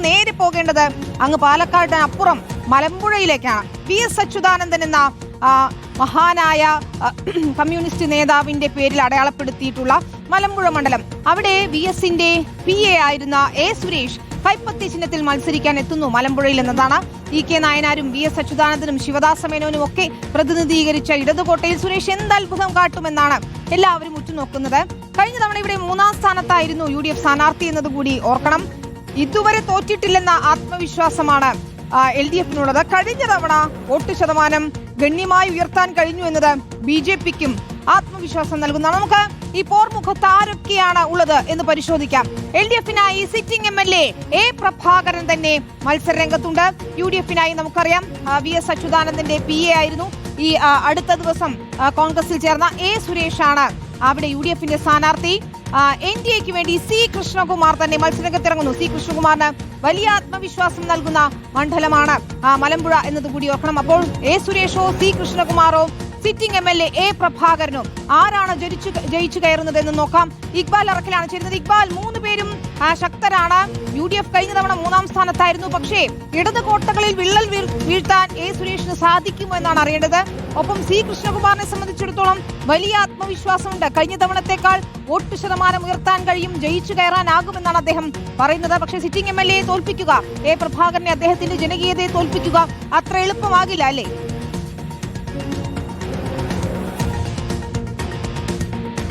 നമുക്ക് നേരെ പോകേണ്ടത് അങ്ങ് പാലക്കാടിനപ്പുറം മലമ്പുഴയിലേക്കാണ്. VS അച്യുതാനന്ദൻ എന്ന മഹാനായ കമ്മ്യൂണിസ്റ്റ് നേതാവിന്റെ പേരിൽ അടയാളപ്പെടുത്തിയിട്ടുള്ള മലമ്പുഴ മണ്ഡലം. അവിടെ VSന്റെ PA ആയിരുന്ന A സുരേഷ് കൈപ്പത്തി ചിഹ്നത്തിൽ മത്സരിക്കാൻ എത്തുന്നു മലമ്പുഴയിൽ എന്നതാണ്. EK നായനാരും VS അച്യുതാനന്ദനും ശിവദാസ മേനോനും ഒക്കെ പ്രതിനിധീകരിച്ച ഇടതുകോട്ടയിൽ സുരേഷ് എന്ത് അത്ഭുതം കാട്ടുമെന്നാണ് എല്ലാവരും ഉറ്റുനോക്കുന്നത്. കഴിഞ്ഞ തവണ ഇവിടെ 3-ാം സ്ഥാനത്തായിരുന്നു UDF സ്ഥാനാർത്ഥി എന്നതുകൂടി ഓർക്കണം. ഇതുവരെ തോറ്റിട്ടില്ലെന്ന ആത്മവിശ്വാസമാണ് LDFനുള്ളത്. കഴിഞ്ഞ തവണ വോട്ട് ശതമാനം ഗണ്യമായി ഉയർത്താൻ കഴിഞ്ഞു എന്നത് BJPക്കും ആത്മവിശ്വാസം നൽകുന്നതാണ്. നമുക്ക് ഈ പോർമുഖത്ത് ആരൊക്കെയാണ് ഉള്ളത് എന്ന് പരിശോധിക്കാം. LDFനായി സിറ്റിംഗ് MLA A പ്രഭാകരൻ തന്നെ മത്സര രംഗത്തുണ്ട്. UDFനായി നമുക്കറിയാം VS അച്യുതാനന്ദന്റെ PA ആയിരുന്നു. ഈ അടുത്ത ദിവസം കോൺഗ്രസിൽ ചേർന്ന A സുരേഷാണ് അവിടെ UDFന്റെ സ്ഥാനാർത്ഥി. NDAക്ക് വേണ്ടി C കൃഷ്ണകുമാർ തന്നെ മത്സരരംഗത്തിറങ്ങുന്നു. C കൃഷ്ണകുമാറിന് വലിയ ആത്മവിശ്വാസം നൽകുന്ന മണ്ഡലമാണ് മലമ്പുഴ എന്നതുകൂടി ഓർക്കണം. അപ്പോൾ A സുരേഷോ C കൃഷ്ണകുമാറോ സിറ്റിംഗ് MLA A പ്രഭാകരനോ ആരാണ് ജയിച്ചു കയറുന്നത് എന്ന് നോക്കാം. ഇക്ബാൽ അറക്കലാണ് ചേരുന്നത്. ഇക്ബാൽ, 3 പേരും ശക്തരാണ്. UDF കഴിഞ്ഞ തവണ 3-ാം സ്ഥാനത്തായിരുന്നു. പക്ഷേ ഇടത് കോട്ടകളിൽ വിള്ളൽ വീഴ്ത്താൻ A സുരേഷിന് സാധിക്കുമോ എന്നാണ് അറിയേണ്ടത്. ഒപ്പം C കൃഷ്ണകുമാറിനെ സംബന്ധിച്ചിടത്തോളം വലിയ ആത്മവിശ്വാസമുണ്ട്. കഴിഞ്ഞ തവണത്തേക്കാൾ വോട്ട് ശതമാനം ഉയർത്താൻ കഴിയും, ജയിച്ചു കയറാനാകുമെന്നാണ് അദ്ദേഹം പറയുന്നത്. പക്ഷേ സിറ്റിംഗ് MLA തോൽപ്പിക്കുക, A പ്രഭാകരനെ, അദ്ദേഹത്തിന്റെ ജനകീയതയെ തോൽപ്പിക്കുക അത്ര എളുപ്പമാകില്ല അല്ലേ?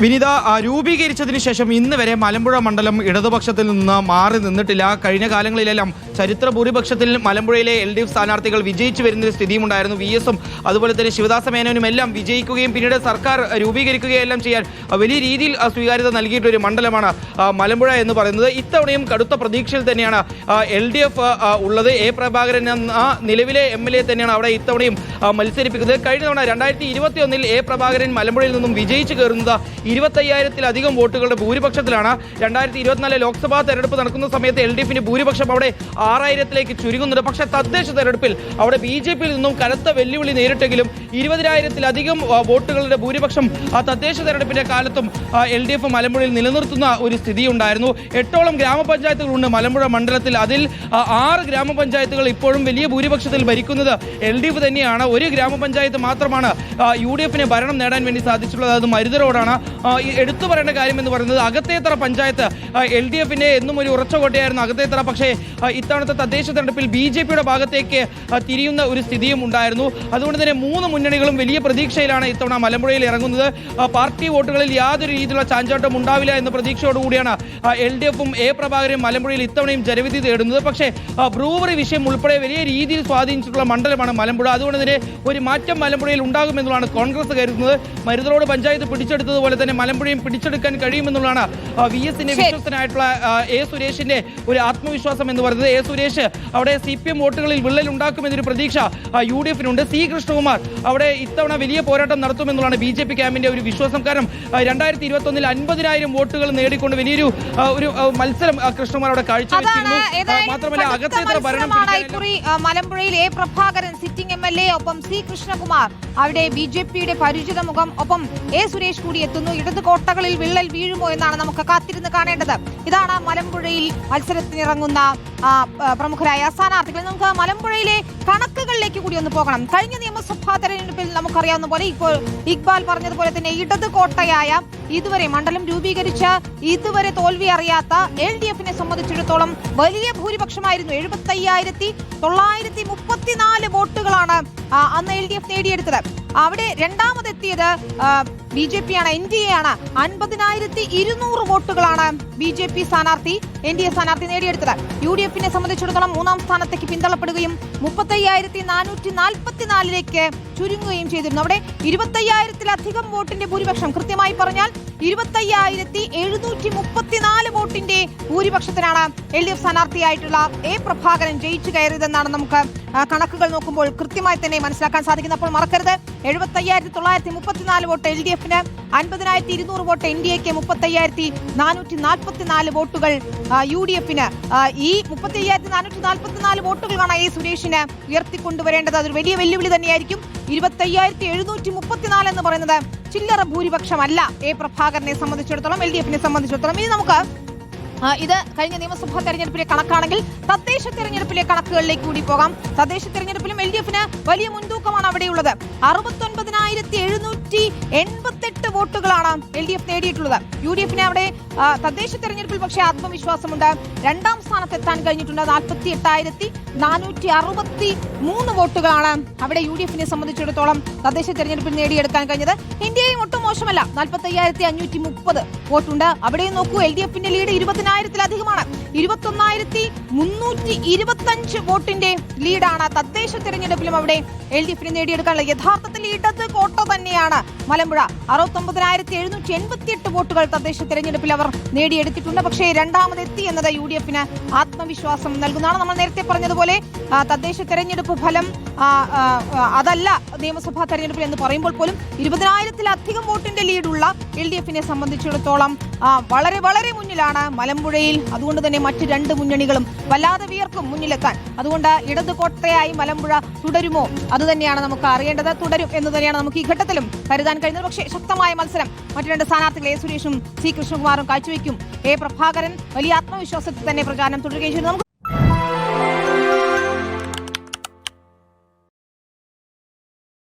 വിനിത, രൂപീകരിച്ചതിന് ശേഷം ഇന്ന് വരെ മലമ്പുഴ മണ്ഡലം ഇടതുപക്ഷത്തിൽ നിന്ന് മാറി നിന്നിട്ടില്ല. കഴിഞ്ഞ കാലങ്ങളിലെല്ലാം ചരിത്ര ഭൂരിപക്ഷത്തിൽ മലമ്പുഴയിലെ LDF സ്ഥാനാർത്ഥികൾ വിജയിച്ചു വരുന്നൊരു സ്ഥിതിയുമുണ്ടായിരുന്നു. VSും അതുപോലെ തന്നെ ശിവദാസ മേനോനും എല്ലാം വിജയിക്കുകയും പിന്നീട് സർക്കാർ രൂപീകരിക്കുകയും എല്ലാം ചെയ്യാൻ വലിയ രീതിയിൽ സ്വീകാര്യത നൽകിയിട്ടൊരു മണ്ഡലമാണ് മലമ്പുഴ എന്ന് പറയുന്നത്. ഇത്തവണയും കടുത്ത പ്രതീക്ഷയിൽ തന്നെയാണ് LDF ഉള്ളത്. A പ്രഭാകരൻ എന്ന നിലവിലെ MLA തന്നെയാണ് അവിടെ ഇത്തവണയും മത്സരിപ്പിക്കുന്നത്. കഴിഞ്ഞ തവണ 2021 A പ്രഭാകരൻ മലമ്പുഴയിൽ നിന്നും വിജയിച്ചു കയറുന്നത് 25,000-ലധികം വോട്ടുകളുടെ ഭൂരിപക്ഷത്തിലാണ്. 2024 ലോക്സഭാ തെരഞ്ഞെടുപ്പ് നടക്കുന്ന സമയത്ത് LDFന്റെ ഭൂരിപക്ഷം അവിടെ 6,000-ലേക്ക് ചുരുങ്ങുന്നുണ്ട്. പക്ഷേ തദ്ദേശ തെരഞ്ഞെടുപ്പിൽ അവിടെ BJPയിൽ നിന്നും കനത്ത വെല്ലുവിളി നേരിട്ടെങ്കിലും 20,000-ലധികം വോട്ടുകളുടെ ഭൂരിപക്ഷം തദ്ദേശ തെരഞ്ഞെടുപ്പിന്റെ കാലത്തും LDF മലമ്പുഴയിൽ നിലനിർത്തുന്ന ഒരു സ്ഥിതിയുണ്ടായിരുന്നു. 8ഓളം ഗ്രാമപഞ്ചായത്തുകളുണ്ട് മലമ്പുഴ മണ്ഡലത്തിൽ. അതിൽ 6 ഗ്രാമപഞ്ചായത്തുകൾ ഇപ്പോഴും വലിയ ഭൂരിപക്ഷത്തിൽ ഭരിക്കുന്നത് LDF തന്നെയാണ്. ഒരു ഗ്രാമപഞ്ചായത്ത് മാത്രമാണ് UDFന് ഭരണം നേടാൻ വേണ്ടി സാധിച്ചിട്ടുള്ളത്. അത് മരുതറോടാണ്. എടുത്തു പറയേണ്ട കാര്യം എന്ന് പറയുന്നത് അകത്തേത്തറ പഞ്ചായത്ത് LDFന്റെ എന്നും ഒരു ഉറച്ച കോട്ടയായിരുന്നു അകത്തേത്തറ. പക്ഷേ ഇത്തവണത്തെ തദ്ദേശ തെരഞ്ഞെടുപ്പിൽ BJPയുടെ ഭാഗത്തേക്ക് തിരിയുന്ന ഒരു സ്ഥിതിയും ഉണ്ടായിരുന്നു. അതുകൊണ്ട് തന്നെ 3 മുന്നണികളും വലിയ പ്രതീക്ഷയിലാണ് ഇത്തവണ മലമ്പുഴയിൽ ഇറങ്ങുന്നത്. പാർട്ടി വോട്ടുകളിൽ യാതൊരു രീതിയിലുള്ള ചാഞ്ചാട്ടം ഉണ്ടാവില്ല എന്ന പ്രതീക്ഷയോടുകൂടിയാണ് LDFും A പ്രഭാകരനും മലമ്പുഴയിൽ ഇത്തവണയും ജനവിധി തേടുന്നത്. പക്ഷേ ബ്രൂവറി വിഷയം ഉൾപ്പെടെ വലിയ രീതിയിൽ സ്വാധീനിച്ചിട്ടുള്ള മണ്ഡലമാണ് മലമ്പുഴ. അതുകൊണ്ട് തന്നെ ഒരു മാറ്റം മലമ്പുഴയിൽ ഉണ്ടാകുമെന്നുള്ളതാണ് കോൺഗ്രസ് കരുതുന്നത്. മരുതറോഡ് പഞ്ചായത്ത് പിടിച്ചെടുത്തതുപോലെ തന്നെ മലമ്പുഴയും പിടിച്ചെടുക്കാൻ കഴിയുമെന്നുള്ളതാണ് VSന്റെ വിശ്വസ്തനായിട്ടുള്ള A സുരേഷിന്റെ ഒരു ആത്മവിശ്വാസം എന്ന് പറയുന്നത്. A സുരേഷ് അവിടെ CPM വോട്ടുകളിൽ വിള്ളൽ ഉണ്ടാക്കുമെന്നൊരു പ്രതീക്ഷ UDFനുണ്ട്. C കൃഷ്ണകുമാർ അവിടെ ഇത്തവണ വലിയ പോരാട്ടം നടത്തുമെന്നുള്ളതാണ് BJP ക്യാമ്പിന്റെ ഒരു വിശ്വാസം. കാരണം 2021 50,000 വോട്ടുകൾ നേടിക്കൊണ്ട് വലിയൊരു ഒരു മത്സരം കൃഷ്ണകുമാർ അവിടെ കാഴ്ചവെച്ചിരുന്നു. മാത്രമല്ല അകത്തേത്തറ ഭരണം മലമ്പുഴയിൽ A പ്രഭാകരൻ സിറ്റിംഗ് MLA, ഒപ്പം C കൃഷ്ണകുമാർ അവിടെ BJPയുടെ പരിചിത മുഖം, ഒപ്പം A സുരേഷ് കൂടി എത്തുന്നു. ഇടത് കോട്ടകളിൽ വിള്ളൽ വീഴുമോ എന്നാണ് നമുക്ക് കാത്തിരുന്ന് കാണേണ്ടത്. ഇതാണ് മലമ്പുഴയിൽ മത്സരത്തിനിറങ്ങുന്ന പ്രമുഖരായ സ്ഥാനാർത്ഥികൾ. നമുക്ക് മലമ്പുഴയിലെ കണക്കുകളിലേക്ക് കൂടി ഒന്ന് പോകണം. കഴിഞ്ഞ നിയമസഭാ തെരഞ്ഞെടുപ്പിൽ നമുക്കറിയാവുന്ന പോലെ ഇപ്പോൾ ഇക്ബാൽ പറഞ്ഞതുപോലെ തന്നെ ഇടത് കോട്ടയായ ഇതുവരെ മണ്ഡലം രൂപീകരിച്ച ഇതുവരെ തോൽവി അറിയാത്ത LDFനെ സംബന്ധിച്ചിടത്തോളം വലിയ ഭൂരിപക്ഷമായിരുന്നു. 75,934 വോട്ടുകളാണ് അന്ന് LDF നേടിയെടുത്തത്. അവിടെ രണ്ടാമതെത്തിയത് BJPയാണ്, NDA ആണ്. 50,200 വോട്ടുകളാണ് BJP സ്ഥാനാർത്ഥി NDA സ്ഥാനാർത്ഥി നേടിയെടുത്തത്. UDFനെ സംബന്ധിച്ചിടത്തോളം 3-ാം സ്ഥാനത്തേക്ക് പിന്തള്ളപ്പെടുകയും 35,444-ലേക്ക് ചുരുങ്ങുകയും ചെയ്തിരുന്നു. അവിടെ 25,000-ലധികം വോട്ടിന്റെ ഭൂരിപക്ഷം, കൃത്യമായി പറഞ്ഞാൽ 25,734 വോട്ടിന്റെ ഭൂരിപക്ഷത്തിനാണ് LDF സ്ഥാനാർത്ഥിയായിട്ടുള്ള A പ്രഭാകരൻ ജയിച്ചു കയറിയതെന്നാണ് നമുക്ക് കണക്കുകൾ നോക്കുമ്പോൾ കൃത്യമായി തന്നെ മനസ്സിലാക്കാൻ സാധിക്കുന്നത്. അപ്പോൾ മറക്കരുത്, 75,934 വോട്ട് LDFന്, 50,200 വോട്ട് NDAക്ക്, 35,444 വോട്ടുകൾ UDFന്. ഈ 35,444 വോട്ടുകളാണ് A സുരേഷിന് ഉയർത്തിക്കൊണ്ടുവരേണ്ടത്. അതൊരു വലിയ വെല്ലുവിളി തന്നെയായിരിക്കും. 25,734 എന്ന് പറയുന്നത് ചില്ലറ ഭൂരിപക്ഷമല്ല A പ്രഭാകരനെ സംബന്ധിച്ചിടത്തോളം, LDFനെ സംബന്ധിച്ചിടത്തോളം. ഇനി നമുക്ക് ഇത് കഴിഞ്ഞ നിയമസഭാ തെരഞ്ഞെടുപ്പിലെ കണക്കാണെങ്കിൽ തദ്ദേശ തെരഞ്ഞെടുപ്പിലെ കണക്കുകളിലേക്ക് കൂടി പോകാം. തദ്ദേശ തെരഞ്ഞെടുപ്പിലും LDF-ന് വലിയ മുൻതൂക്കമാണ് അവിടെയുള്ളത്. 69,788 വോട്ടുകളാണ് LDF നേടിയിട്ടുള്ളത്. UDF-ന് അവിടെ തദ്ദേശ തെരഞ്ഞെടുപ്പിൽ പക്ഷേ ആത്മവിശ്വാസമുണ്ട്. രണ്ടാം സ്ഥാനത്തെത്താൻ കഴിഞ്ഞിട്ടുണ്ട്. 48,463 വോട്ടുകളാണ് അവിടെ UDF-നെ സംബന്ധിച്ചിടത്തോളം തദ്ദേശ തെരഞ്ഞെടുപ്പിൽ നേടിയെടുക്കാൻ കഴിഞ്ഞത്. ഇന്ത്യയും ഒട്ടും മോശമല്ല. 45,530 വോട്ടുണ്ട്. അവിടെയും നോക്കൂ, LDF-ന്റെ ലീഡ് 20,000-ലധികമാണ്. 21,325 വോട്ടിന്റെ ലീഡാണ് തദ്ദേശ തെരഞ്ഞെടുപ്പിലും അവിടെ LDF-ന് നേടിയെടുക്കാനുള്ളത്. യഥാർത്ഥത്തിൽ ഇടത് കോട്ട തന്നെയാണ് മലമ്പുഴ. 69,788 വോട്ടുകൾ തദ്ദേശ തെരഞ്ഞെടുപ്പിൽ അവർ നേടിയെടുത്തിട്ടുണ്ട്. പക്ഷേ രണ്ടാമതെത്തി എന്നത് UDF-ന് ആത്മവിശ്വാസം നൽകുന്നതാണ്. നമ്മൾ നേരത്തെ പറഞ്ഞതുപോലെ തദ്ദേശ തെരഞ്ഞെടുപ്പ് ഫലം അതല്ല നിയമസഭാ തെരഞ്ഞെടുപ്പിൽ എന്ന് പറയുമ്പോൾ പോലും 20,000-ലധികം വോട്ടിന്റെ ലീഡുള്ള LDF-നെ സംബന്ധിച്ചിടത്തോളം വളരെ വളരെ മുന്നിലാണ് മലമ്പുഴയിൽ. അതുകൊണ്ട് തന്നെ മറ്റ് രണ്ട് മുന്നണികളും വല്ലാതെ വിയർക്കും മുന്നിലെത്താൻ. അതുകൊണ്ട് ഇടത് കോട്ടയായി മലമ്പുഴ തുടരുമോ? അതുതന്നെയാണ് നമുക്ക് അറിയേണ്ടത്. തുടരും എന്ന് തന്നെയാണ് നമുക്ക് ഈ ഘട്ടത്തിലും കരുതാൻ കഴിയുന്നത്. പക്ഷേ ശക്തമായ മത്സരം മറ്റു രണ്ട് സ്ഥാനാർത്ഥികൾ A. സുരേഷും C. കൃഷ്ണകുമാറും കാഴ്ചവെക്കും. A. പ്രഭാകരൻ വലിയ ആത്മവിശ്വാസത്തിൽ തന്നെ പ്രചാരണം തുടരുകയും ചെയ്യുന്നു.